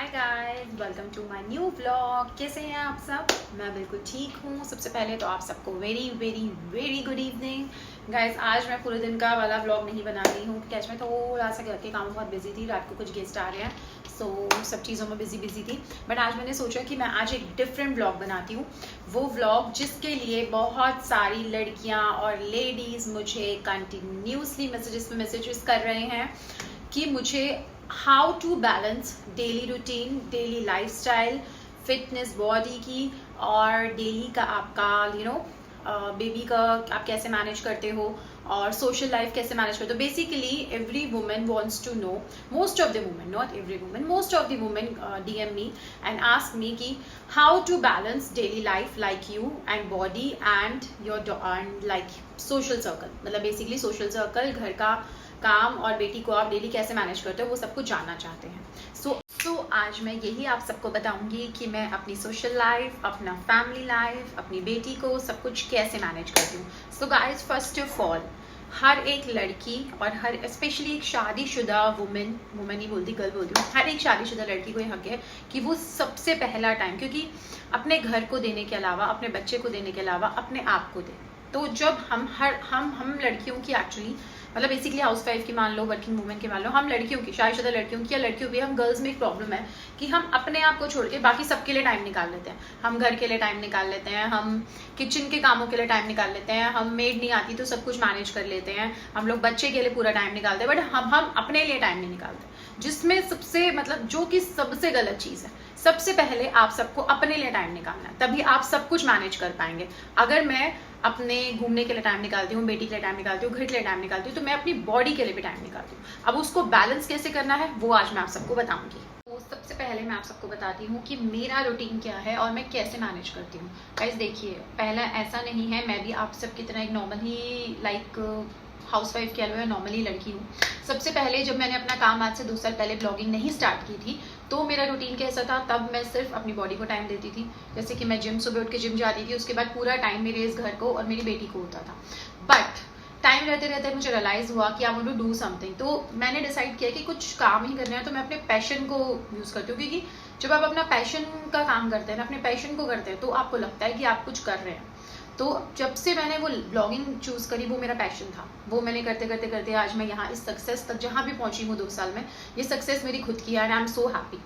Hi guys, welcome to my new vlog. कैसे हैं आप सब? मैं बिल्कुल ठीक हूँ। सबसे पहले तो आप सबको very very very good evening guys. आज मैं पूरे दिन का वाला व्लॉग नहीं बना रही हूँ क्योंकि आज मैं थोड़ा सा घर के कामों में बहुत बिजी थी। रात को कुछ गेस्ट आ रहे हैं, सो सब चीज़ों में बिजी थी। बट आज मैंने सोचा कि मैं आज एक डिफरेंट व्लॉग बनाती हूँ। वो व्लॉग जिसके लिए बहुत सारी लड़कियाँ और लेडीज़ मुझे कंटिन्यूसली मैसेजेस कर रहे हैं कि मुझे how to balance daily routine, daily lifestyle, fitness body की और डेली का आपका बेबी का आप कैसे मैनेज करते हो और सोशल लाइफ कैसे मैनेज करते हो। Basically every woman wants to know, most of the women, not every woman, most of the women DM me and ask me कि how to balance daily life like you and body and your like social circle. मतलब basically social circle, घर का काम और बेटी को आप daily कैसे मैनेज करते हो, वो सब कुछ जानना चाहते हैं। सो आज मैं यही आप सबको बताऊंगी कि मैं अपनी सोशल लाइफ, अपना फैमिली लाइफ, अपनी बेटी को सब कुछ कैसे मैनेज करती हूँ। So guys, first of all, हर एक लड़की और हर स्पेशली एक शादीशुदा वुमेन ही बोलती, गर्ल बोलती हूँ, हर एक शादीशुदा लड़की को ये हक है कि वो सबसे पहला टाइम, क्योंकि अपने घर को देने के अलावा, अपने बच्चे को देने के अलावा अपने आप को दे। तो जब हम लड़कियों की एक्चुअली मतलब बेसिकली हाउसवाइफ की मान लो, वर्किंग वुमेन की मान लो, हम लड़कियों की, शादीशुदा लड़कियों की या लड़कियों भी, हम गर्ल्स में एक प्रॉब्लम है कि हम अपने आप को छोड़ के बाकी सबके लिए टाइम निकाल लेते हैं। हम घर के लिए टाइम निकाल लेते हैं, हम किचन के कामों के लिए टाइम निकाल लेते हैं, हम मेड नहीं आती तो सब कुछ मैनेज कर लेते हैं, हम लोग बच्चे के लिए पूरा टाइम निकालते हैं, बट हम अपने लिए टाइम नहीं निकालते, जिसमें सबसे मतलब जो कि सबसे गलत चीज़ है। सबसे पहले आप सबको अपने लिए टाइम निकालना है, तभी आप सब कुछ मैनेज कर पाएंगे। अगर मैं अपने घूमने के लिए टाइम निकालती हूँ, बेटी के लिए टाइम निकालती हूँ, घर के लिए टाइम निकालती हूँ, तो मैं अपनी बॉडी के लिए भी टाइम निकालती हूँ। अब उसको बैलेंस कैसे करना है वो आज मैं आप सबको बताऊंगी। तो सबसे पहले मैं आप सबको बताती हूँ कि मेरा रूटीन क्या है और मैं कैसे मैनेज करती हूँ। गाइस देखिए, पहला ऐसा नहीं है, मैं भी आप सब की तरह एक नॉर्मली लाइक हाउसवाइफ कह लो या नॉर्मली लड़की हूँ। सबसे पहले जब मैंने अपना काम आज से 2 साल पहले ब्लॉगिंग नहीं स्टार्ट की थी, तो मेरा रूटीन कैसा था, तब मैं सिर्फ अपनी बॉडी को टाइम देती थी। जैसे कि मैं सुबह उठ के जिम जाती थी, उसके बाद पूरा टाइम मेरे इस घर को और मेरी बेटी को होता था। बट टाइम रहते रहते मुझे रियलाइज हुआ कि I want to do something. तो मैंने डिसाइड किया कि कुछ काम ही करना है, तो मैं अपने पैशन को यूज़ करती हूँ। क्योंकि जब आप अपना पैशन का काम करते हैं ना, अपने पैशन को करते हैं, तो आपको लगता है कि आप कुछ कर रहे हैं। तो जब से मैंने वो ब्लॉगिंग चूज़ करी, वो मेरा पैशन था, वो मैंने करते करते करते आज मैं यहाँ इस सक्सेस तक जहाँ भी पहुँची हूँ 2 साल में, ये सक्सेस मेरी खुद की है and I am so happy.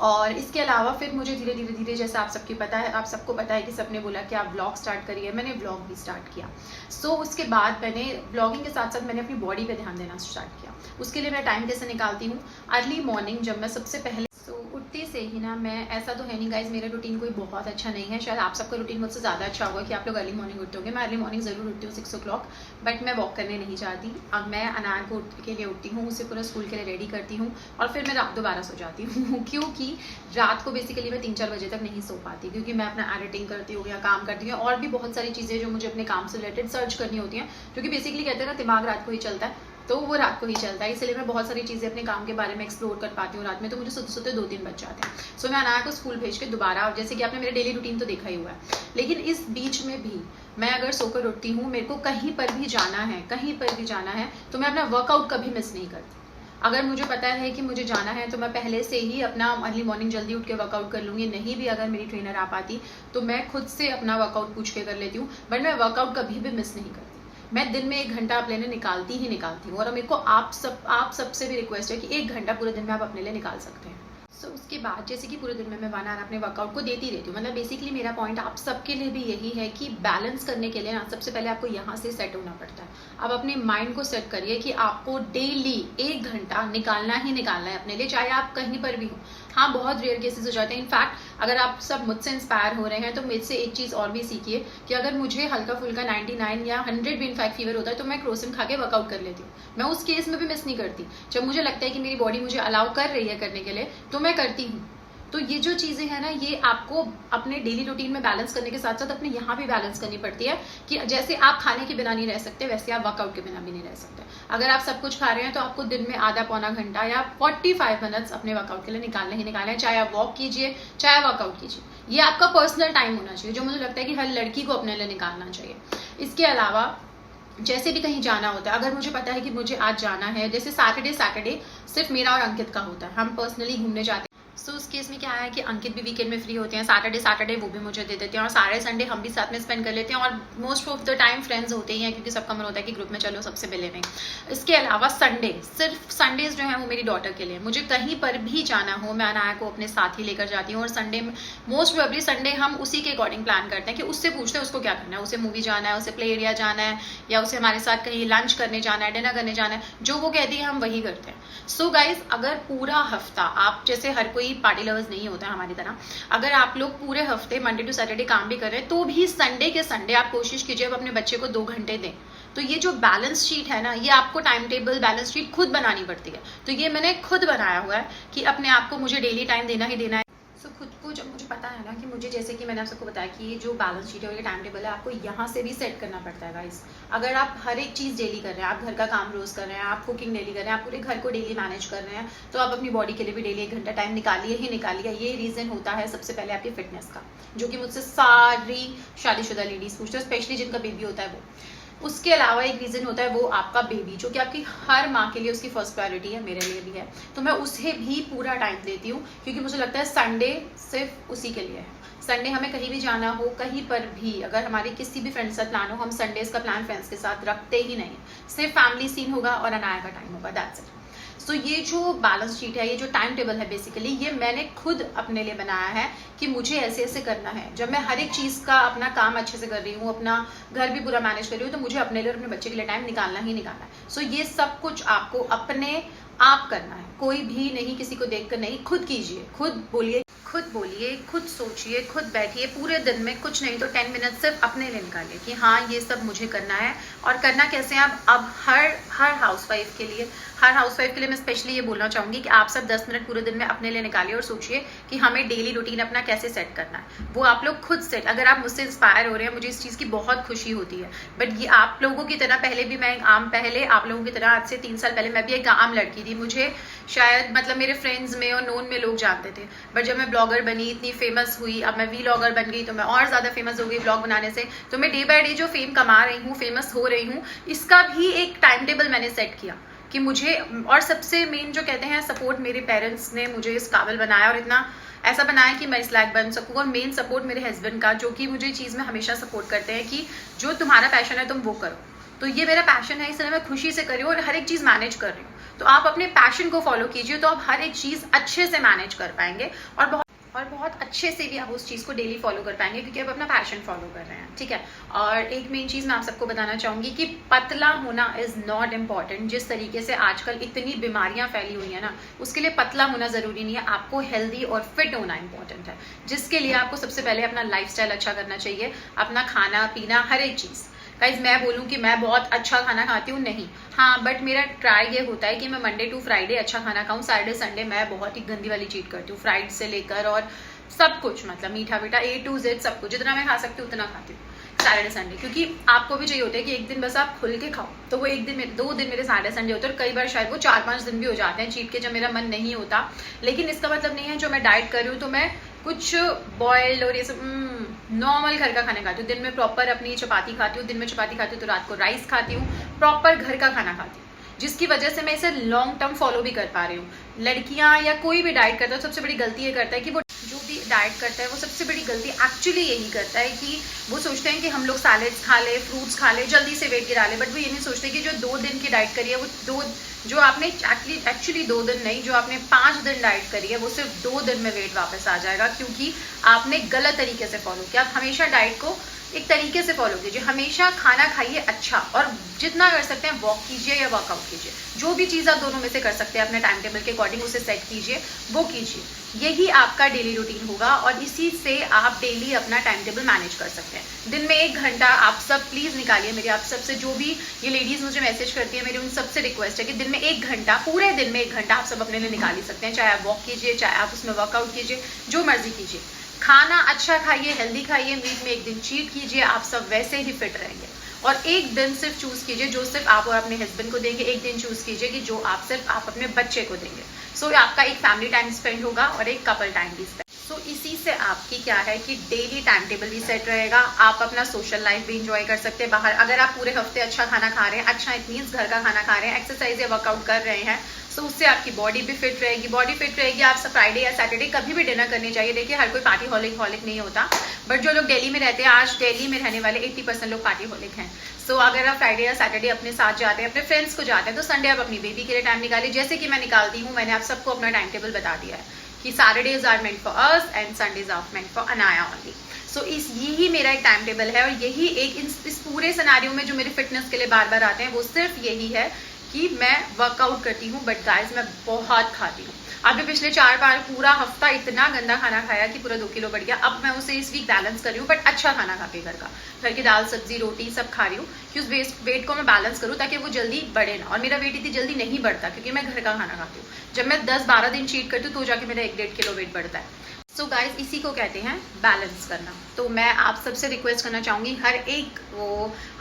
और इसके अलावा फिर मुझे धीरे धीरे जैसे आप सबको पता है कि सबने बोला कि आप ब्लॉग स्टार्ट करिए, मैंने ब्लॉग भी स्टार्ट किया। सो उसके बाद मैंने ब्लॉगिंग के साथ साथ मैंने अपनी बॉडी पे ध्यान देना स्टार्ट किया। उसके लिए मैं टाइम कैसे निकालती हूँ, अर्ली मॉर्निंग जब मैं सबसे पहले उठते से ही ना, मैं ऐसा तो है नहीं गाइज, मेरा रूटीन कोई बहुत अच्छा नहीं है, शायद आप सबका रूटीन मुझसे ज़्यादा अच्छा होगा कि आप लोग अर्ली मॉर्निंग उठते होंगे। मैं अर्ली मॉर्निंग ज़रूर उठती हूँ 6 o'clock, बट मैं वॉक करने नहीं जाती। अब मैं अनार को के लिए उठती हूँ, उसे पूरा स्कूल के लिए रेडी करती हूँ और फिर मैं रात दोबारा सो जाती हूँ क्योंकि रात को बेसिकली मैं 3-4 बजे तक नहीं सो पाती, क्योंकि मैं अपना एडिटिंग करती हूँ या काम करती हूँ, और भी बहुत सारी चीज़ें जो मुझे अपने काम से रिलेटेड सर्च करनी होती हैं। क्योंकि बेसिकली कहते हैं ना, दिमाग रात को ही चलता है, तो वो रात को ही चलता है, इसलिए मैं बहुत सारी चीज़ें अपने काम के बारे में एक्सप्लोर कर पाती हूँ रात में। तो मुझे सोते सोते 2-3 बज जाते हैं। सो मैं अनाया को स्कूल भेज के दोबारा, जैसे कि आपने मेरा डेली रूटीन तो देखा ही हुआ है, लेकिन इस बीच में भी मैं अगर सोकर उठती हूँ, मेरे को कहीं पर भी जाना है, तो मैं अपना वर्कआउट कभी मिस नहीं करती। अगर मुझे पता है कि मुझे जाना है, तो मैं पहले से ही अपना अर्ली मॉर्निंग जल्दी उठ के वर्कआउट कर लूँगी। नहीं भी अगर मेरी ट्रेनर आ पाती, तो मैं खुद से अपना वर्कआउट पूछ के कर लेती हूँ, बट मैं वर्कआउट कभी भी मिस नहीं करती। मैं दिन में 1 घंटा अपने लिए निकालती हूँ। और मेरे को आप सबसे भी रिक्वेस्ट है कि 1 घंटा पूरे दिन में आप अपने लिए निकाल सकते हैं। सो उसके बाद जैसे कि पूरे दिन में मैं 1 आवर अपने वर्कआउट को देती रहती हूँ। मतलब बेसिकली मेरा पॉइंट आप सबके लिए भी यही है कि बैलेंस करने के लिए ना, सबसे पहले आपको यहाँ से सेट होना पड़ता है। आप अपने माइंड को सेट करिए कि आपको डेली 1 घंटा निकालना ही निकालना है अपने लिए, चाहे आप कहीं पर भी हो। हाँ, बहुत रेयर केसेस हो जाते हैं। इनफैक्ट अगर आप सब मुझसे इंस्पायर हो रहे हैं, तो मुझसे एक चीज़ और भी सीखिए कि अगर मुझे हल्का फुल्का 99 या 100 भी इनफैक्ट फीवर होता है, तो मैं क्रोसिन खा के वर्कआउट कर लेती हूँ। मैं उस केस में भी मिस नहीं करती। जब मुझे लगता है कि मेरी बॉडी मुझे अलाउ कर रही है करने के लिए, तो मैं करती हूँ। तो ये जो चीज़ें हैं ना, ये आपको अपने डेली रूटीन में बैलेंस करने के साथ साथ अपने यहाँ भी बैलेंस करनी पड़ती है कि जैसे आप खाने के बिना नहीं रह सकते, वैसे आप वर्कआउट के बिना भी नहीं रह सकते। अगर आप सब कुछ खा रहे हैं, तो आपको दिन में आधा पौना घंटा या 45 मिनट्स अपने वर्कआउट के लिए निकालने ही निकालना है। चाहे आप वॉक कीजिए, चाहे वर्कआउट कीजिए, ये आपका पर्सनल टाइम होना चाहिए, जो मुझे लगता है कि हर लड़की को अपने लिए निकालना चाहिए। इसके अलावा जैसे भी कहीं जाना होता है, अगर मुझे पता है कि मुझे आज जाना है, जैसे सैटरडे सिर्फ मेरा और अंकित का होता है, हम पर्सनली घूमने जाते हैं, सो उस केस में क्या है कि अंकित भी वीकेंड में फ्री होते हैं, सैटरडे वो भी मुझे दे देते हैं और सारे संडे हम भी साथ में स्पेंड कर लेते हैं और most of the time friends होते ही हैं क्योंकि सबका मन होता है कि ग्रुप में चलो सबसे मिले नहीं। इसके अलावा संडे, सिर्फ संडेज जो है वो मेरी डॉटर के लिए, मुझे कहीं पर भी जाना हो मैं अनाया को अपने साथ ही लेकर जाती हूँ और संडे मोस्ट प्रोबेबली संडे हम उसी के अकॉर्डिंग प्लान करते हैं कि उससे पूछते हैं उसको क्या करना है, उसे मूवी जाना है, उसे प्ले एरिया जाना है या उसे हमारे साथ कहीं लंच करने जाना है, डिनर करने जाना है, जो वो कहती है हम वही करते हैं। सो गाइज, अगर पूरा हफ्ता आप जैसे हर कोई पार्टी लवर्स नहीं होता है हमारी तरह, अगर आप लोग पूरे हफ्ते मंडे टू सैटरडे काम भी कर रहे हैं तो भी संडे के संडे आप कोशिश कीजिए अब अपने बच्चे को 2 घंटे दें। तो ये जो बैलेंस शीट है ना, ये आपको टाइम टेबल बैलेंस शीट खुद बनानी पड़ती है। तो ये मैंने खुद बनाया हुआ है कि अपने आप को मुझे डेली टाइम देना ही देना है। सो खुद को जब मुझे पता है ना कि मुझे, जैसे कि मैंने आप सबको बताया कि ये जो बैलेंस शीट है और ये टाइम टेबल है आपको यहाँ से भी सेट करना पड़ता है गाइस। अगर आप हर एक चीज़ डेली कर रहे हैं, आप घर का काम रोज कर रहे हैं, आप कुकिंग डेली कर रहे हैं, आप पूरे घर को डेली मैनेज कर रहे हैं, तो आप अपनी बॉडी के लिए भी डेली 1 घंटा टाइम निकालिए ही निकालिए। ये रीज़न होता है सबसे पहले आपकी फिटनेस का, जो कि मुझसे सारी शादीशुदा लेडीज़ पूछते हैं, स्पेशली जिनका बेबी होता है वो। उसके अलावा एक रीज़न होता है वो आपका बेबी, जो कि आपकी हर माँ के लिए उसकी फर्स्ट प्रायोरिटी है, मेरे लिए भी है। तो मैं उसे भी पूरा टाइम देती हूँ क्योंकि मुझे लगता है संडे सिर्फ उसी के लिए है। संडे हमें कहीं भी जाना हो, कहीं पर भी अगर हमारे किसी भी फ्रेंड के साथ प्लान हो, हम संडेज का प्लान फ्रेंड्स के साथ रखते ही नहीं। सिर्फ फैमिली सीन होगा और अनाया का टाइम होगा, दैट्स इट। सो ये जो बैलेंस शीट है, ये जो टाइम टेबल है बेसिकली, ये मैंने खुद अपने लिए बनाया है कि मुझे ऐसे ऐसे करना है। जब मैं हर एक चीज़ का अपना काम अच्छे से कर रही हूँ, अपना घर भी पूरा मैनेज कर रही हूँ, तो मुझे अपने लिए और अपने बच्चे के लिए टाइम निकालना ही निकालना है। सो ये सब कुछ आपको अपने आप करना है, कोई भी नहीं, किसी को देखकर नहीं, खुद कीजिए, खुद बोलिए, खुद सोचिए, खुद बैठिए, पूरे दिन में कुछ नहीं तो 10 मिनट सिर्फ अपने लिए निकालिए कि हाँ ये सब मुझे करना है। और करना कैसे है अब हर हाउसवाइफ के लिए मैं स्पेशली ये बोलना चाहूँगी कि आप सब 10 मिनट पूरे दिन में अपने लिए निकालिए और सोचिए कि हमें डेली रूटीन अपना कैसे सेट करना है। वो आप लोग खुद सेट, अगर आप मुझसे इंस्पायर हो रहे हैं, मुझे इस चीज़ की बहुत खुशी होती है। बट ये आप लोगों की तरह पहले भी मैं आप लोगों की तरह आज से 3 साल पहले मैं भी एक आम लड़की थी। मुझे शायद मतलब मेरे फ्रेंड्स में और नोन में लोग जानते थे, बट जब मैं ब्लॉगर बनी, इतनी फेमस हुई, अब मैं वीलॉगर बन गई तो मैं और ज़्यादा फेमस हो गई ब्लॉग बनाने से। तो मैं डे बाय डे जो फेम कमा रही हूँ, फेमस हो रही हूँ, इसका भी एक टाइम टेबल मैंने सेट किया कि मुझे, और सबसे मेन जो कहते हैं सपोर्ट, मेरे पेरेंट्स ने मुझे इस काबिल बनाया और इतना ऐसा बनाया कि मैं इस लायक बन सकूँ। और मेन सपोर्ट मेरे हस्बैंड का, जो कि मुझे चीज़ में हमेशा सपोर्ट करते हैं कि जो तुम्हारा पैशन है तुम वो करो। तो ये मेरा पैशन है, इसलिए मैं खुशी से कर रही हूँ और हर एक चीज़ मैनेज कर रही हूँ। तो आप अपने पैशन को फॉलो कीजिए तो आप हर एक चीज़ अच्छे से मैनेज कर पाएंगे और बहुत अच्छे से भी आप उस चीज़ को डेली फॉलो कर पाएंगे क्योंकि आप अपना पैशन फॉलो कर रहे हैं, ठीक है। और एक मेन चीज़ मैं आप सबको बताना चाहूँगी कि पतला होना इज़ नॉट इम्पॉर्टेंट। जिस तरीके से आजकल इतनी बीमारियाँ फैली हुई हैं ना, उसके लिए पतला होना ज़रूरी नहीं है, आपको हेल्दी और फिट होना इम्पॉर्टेंट है, जिसके लिए आपको सबसे पहले अपना लाइफस्टाइल अच्छा करना चाहिए, अपना खाना पीना हर एक चीज़। गाइज मैं बोलूँ कि मैं बहुत अच्छा खाना खाती हूँ नहीं, हाँ, बट मेरा ट्राई ये होता है कि मैं मंडे टू फ्राइडे अच्छा खाना खाऊँ। सैटरडे संडे मैं बहुत ही गंदी वाली चीट करती हूँ, फ्राइड से लेकर और सब कुछ, मतलब मीठा मीठा A to Z सब कुछ, जितना मैं खा सकती हूँ उतना खाती हूँ सैटरडे संडे। क्योंकि आपको भी चाहिए होता है कि एक दिन बस आप खुल के खाओ, तो वो एक दिन में 2 दिन मेरे सैटरडे संडे होते हैं और कई बार शायद वो 4-5 दिन भी हो जाते हैं चीट के जब मेरा मन नहीं होता। लेकिन इसका मतलब नहीं है जो मैं डाइट कर रही हूँ तो मैं कुछ बॉइल्ड और ये सब नॉर्मल घर का खाना खाती हूँ। दिन में प्रॉपर अपनी चपाती खाती हूँ, दिन में चपाती खाती हूँ तो रात को राइस खाती हूँ, प्रॉपर घर का खाना खाती हूँ, जिसकी वजह से मैं इसे लॉन्ग टर्म फॉलो भी कर पा रही हूँ। लड़कियाँ या कोई भी डाइट करता है सबसे बड़ी गलती ये करता है कि वो जो भी डाइट करता है वो सबसे बड़ी गलती एक्चुअली यही करता है कि वो सोचते हैं कि हम लोग सैलेड्स खा ले, फ्रूट्स खा ले, जल्दी से वेट गिरा ले। बट वो ये नहीं सोचते कि जो 2 दिन की डाइट करी है, वो जो आपने एक्चुअली 2 दिन नहीं, जो आपने 5 दिन डाइट करी है, वो सिर्फ 2 दिन में वेट वापस आ जाएगा क्योंकि आपने गलत तरीके से फॉलो किया। आप हमेशा डाइट को एक तरीके से फॉलो कीजिए, हमेशा खाना खाइए अच्छा, और जितना कर सकते हैं वॉक कीजिए या वर्कआउट कीजिए। जो भी चीज़ आप दोनों में से कर सकते हैं अपने टाइम टेबल के अकॉर्डिंग उसे सेट कीजिए, वो कीजिए। यही आपका डेली रूटीन होगा और इसी से आप डेली अपना टाइम टेबल मैनेज कर सकते हैं। दिन में 1 घंटा आप सब प्लीज़ निकालिए। मेरी आप सबसे, जो भी ये लेडीज़ मुझे मैसेज करती है, मेरी उन सबसे रिक्वेस्ट है कि दिन में 1 घंटा, पूरे दिन में 1 घंटा आप सब अपने लिए निकाल ही सकते हैं। चाहे आप वॉक कीजिए, चाहे आप उसमें वर्कआउट कीजिए, जो मर्जी कीजिए। खाना अच्छा खाइए, हेल्दी खाइए, वीक में 1 दिन चीट कीजिए, आप सब वैसे ही फिट रहेंगे। और एक दिन सिर्फ चूज कीजिए जो सिर्फ आप और अपने हस्बैंड को देंगे, एक दिन चूज कीजिए कि जो आप सिर्फ आप अपने बच्चे को देंगे। सो आपका एक फैमिली टाइम स्पेंड होगा और एक कपल टाइम भी स्पेंड। सो इसी से आपकी क्या है कि डेली टाइम टेबल भी सेट रहेगा, आप अपना सोशल लाइफ भी इंजॉय कर सकते हैं बाहर। अगर आप पूरे हफ्ते अच्छा खाना खा रहे हैं, अच्छा इट मीन्स घर का खाना खा रहे हैं, एक्सरसाइज या वर्कआउट कर रहे हैं, सो उससे आपकी बॉडी भी फिट रहेगी। बॉडी फिट रहेगी, आप फ्राइडे या सैटरडे कभी भी डिनर करनी चाहिए। देखिए हर कोई पार्टी हॉलिक नहीं होता, बट जो लोग दिल्ली में रहते हैं, आज दिल्ली में रहने वाले 80% लोग पार्टी हॉलिक हैं। सो अगर आप फ्राइडे या सैटरडे अपने साथ जाते हैं, अपने फ्रेंड्स को जाते हैं, तो संडे आप अपनी बेबी के लिए टाइम निकालिए, जैसे कि मैं निकालती हूँ। मैंने आप सबको अपना टाइम टेबल बता दिया है कि Saturdays are meant for us and Sundays are meant for Anaya only. So यही मेरा एक टाइम टेबल है, और यही एक इस पूरे सिनेरियो में जो मेरे फिटनेस के लिए बार बार आते हैं, वो सिर्फ यही है कि मैं वर्कआउट करती हूँ, बट गाइस मैं बहुत खाती हूँ। अभी पिछले 4 बार पूरा हफ्ता इतना गंदा खाना खाया कि पूरा 2 किलो बढ़ गया। अब मैं उसे इस वीक बैलेंस कर रही हूँ, बट अच्छा खाना खा के, घर की दाल सब्जी रोटी सब खा रही हूँ कि उस वेट को मैं बैलेंस करूँ, ताकि वो जल्दी बढ़े ना। और मेरा वेट इतनी जल्दी नहीं बढ़ता क्योंकि मैं घर का खाना खाती हूँ। जब मैं 10-12 दिन चीट करती हूँ तो जाके मेरा 1-1.5 किलो वेट बढ़ता है। सो गाइस इसी को कहते हैं बैलेंस करना। तो मैं आप सबसे रिक्वेस्ट करना चाहूँगी, हर एक वो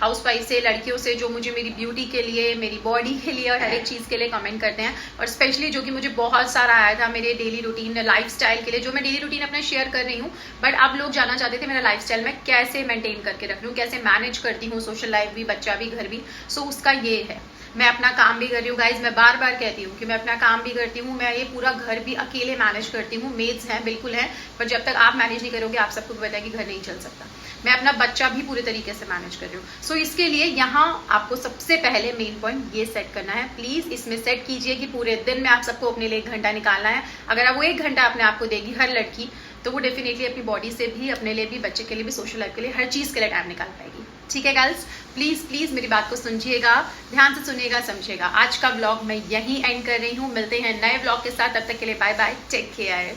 हाउसवाइफ से, लड़कियों से जो मुझे मेरी ब्यूटी के लिए, मेरी बॉडी के लिए और हर एक चीज़ के लिए कमेंट करते हैं, और स्पेशली जो कि मुझे बहुत सारा आया था मेरे डेली रूटीन लाइफस्टाइल के लिए, जो मैं डेली रूटीन अपना शेयर कर रही हूँ, बट आप लोग जानना चाहते थे मेरा लाइफस्टाइल मैं कैसे मेंटेन करके रख रही हूँ, कैसे मैनेज करती हूँ, सोशल लाइफ भी, बच्चा भी, घर भी। सो उसका ये है, मैं अपना काम भी कर रही हूँ गाइज। मैं बार बार कहती हूँ कि मैं अपना काम भी करती हूँ, मैं ये पूरा घर भी अकेले मैनेज करती हूँ। मेड्स हैं, बिल्कुल हैं, पर जब तक आप मैनेज नहीं करोगे, आप सबको पता है कि घर नहीं चल सकता। मैं अपना बच्चा भी पूरे तरीके से मैनेज कर रही हूँ। सो इसके लिए यहाँ आपको सबसे पहले मेन पॉइंट ये सेट करना है। प्लीज इसमें सेट कीजिए कि पूरे दिन में आप सबको अपने लिए 1 घंटा निकालना है। अगर आप वो 1 घंटा अपने आप को देगी हर लड़की, तो वो डेफिनेटली अपनी बॉडी से भी, अपने लिए भी, बच्चे के लिए भी, सोशल लाइफ के लिए, हर चीज के लिए टाइम निकाल पाएगी। ठीक है गर्ल्स, प्लीज प्लीज मेरी बात को सुनिएगा, ध्यान से सुनिएगा, समझिएगा। आज का व्लॉग मैं यहीं एंड कर रही हूँ। मिलते हैं नए व्लॉग के साथ, तब तक के लिए बाय बाय, टेक केयर।